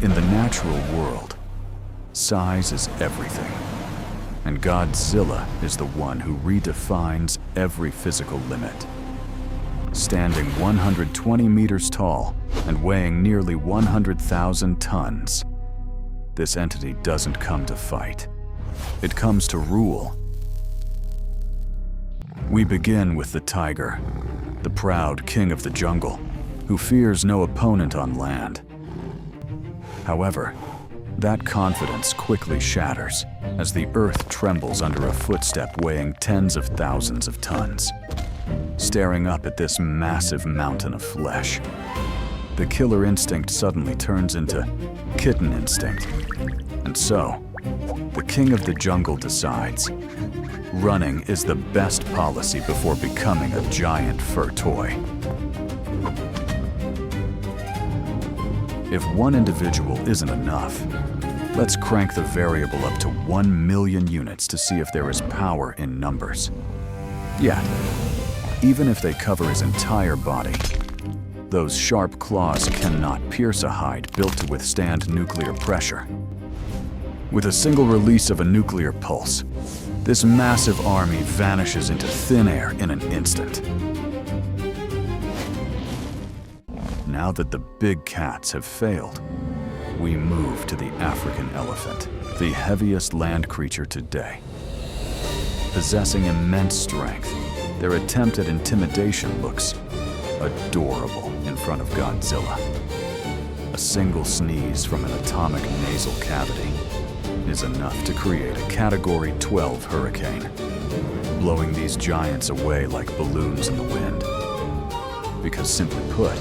In the natural world, size is everything. And Godzilla is the one who redefines every physical limit. Standing 120 meters tall and weighing nearly 100,000 tons, this entity doesn't come to fight. It comes to rule. We begin with the tiger, the proud king of the jungle, who fears no opponent on land. However, that confidence quickly shatters as the earth trembles under a footstep weighing tens of thousands of tons. Staring up at this massive mountain of flesh, the killer instinct suddenly turns into kitten instinct. And so, the king of the jungle decides running is the best policy before becoming a giant fur toy. If one individual isn't enough, let's crank the variable up to 1 million units to see if there is power in numbers. Yet, even if they cover his entire body, those sharp claws cannot pierce a hide built to withstand nuclear pressure. With a single release of a nuclear pulse, this massive army vanishes into thin air in an instant. Now that the big cats have failed, we move to the African elephant, the heaviest land creature today. Possessing immense strength, their attempt at intimidation looks adorable in front of Godzilla. A single sneeze from an atomic nasal cavity is enough to create a Category 12 hurricane, blowing these giants away like balloons in the wind. Because simply put,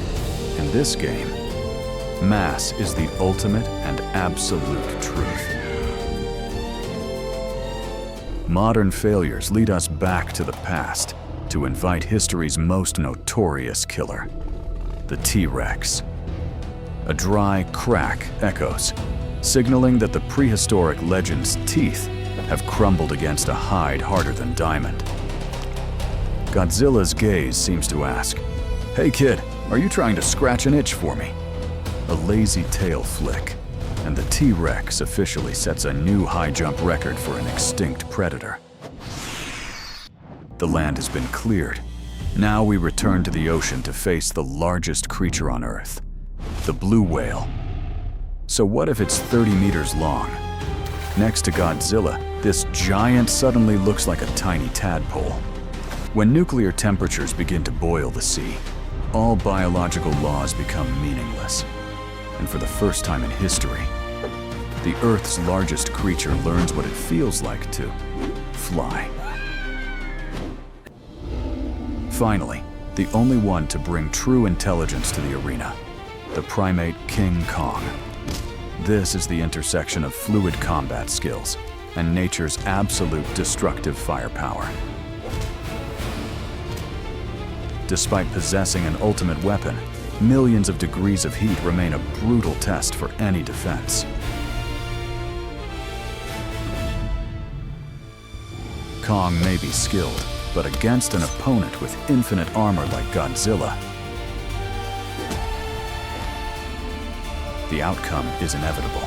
in this game, mass is the ultimate and absolute truth. Modern failures lead us back to the past to invite history's most notorious killer, the T-Rex. A dry crack echoes, signaling that the prehistoric legend's teeth have crumbled against a hide harder than diamond. Godzilla's gaze seems to ask, "Hey kid, are you trying to scratch an itch for me?" A lazy tail flick, and the T-Rex officially sets a new high jump record for an extinct predator. The land has been cleared. Now we return to the ocean to face the largest creature on Earth, the blue whale. So what if it's 30 meters long? Next to Godzilla, this giant suddenly looks like a tiny tadpole. When nuclear temperatures begin to boil the sea, all biological laws become meaningless. And for the first time in history, the Earth's largest creature learns what it feels like to fly. Finally, the only one to bring true intelligence to the arena, the primate King Kong. This is the intersection of fluid combat skills and nature's absolute destructive firepower. Despite possessing an ultimate weapon, millions of degrees of heat remain a brutal test for any defense. Kong may be skilled, but against an opponent with infinite armor like Godzilla, the outcome is inevitable.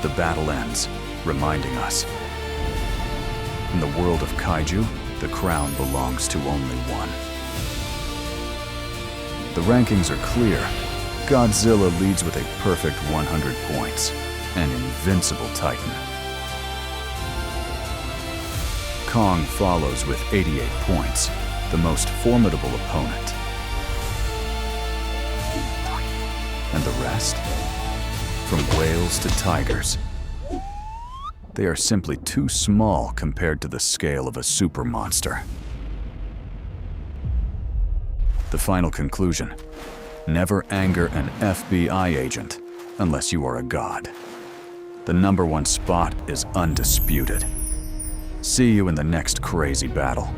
The battle ends, reminding us, in the world of Kaiju, the crown belongs to only one. The rankings are clear. Godzilla leads with a perfect 100 points, an invincible titan. Kong follows with 88 points, the most formidable opponent. And the rest? From whales to tigers. They are simply too small compared to the scale of a super monster. The final conclusion: never anger an FBI agent unless you are a god. The #1 spot is undisputed. See you in the next crazy battle.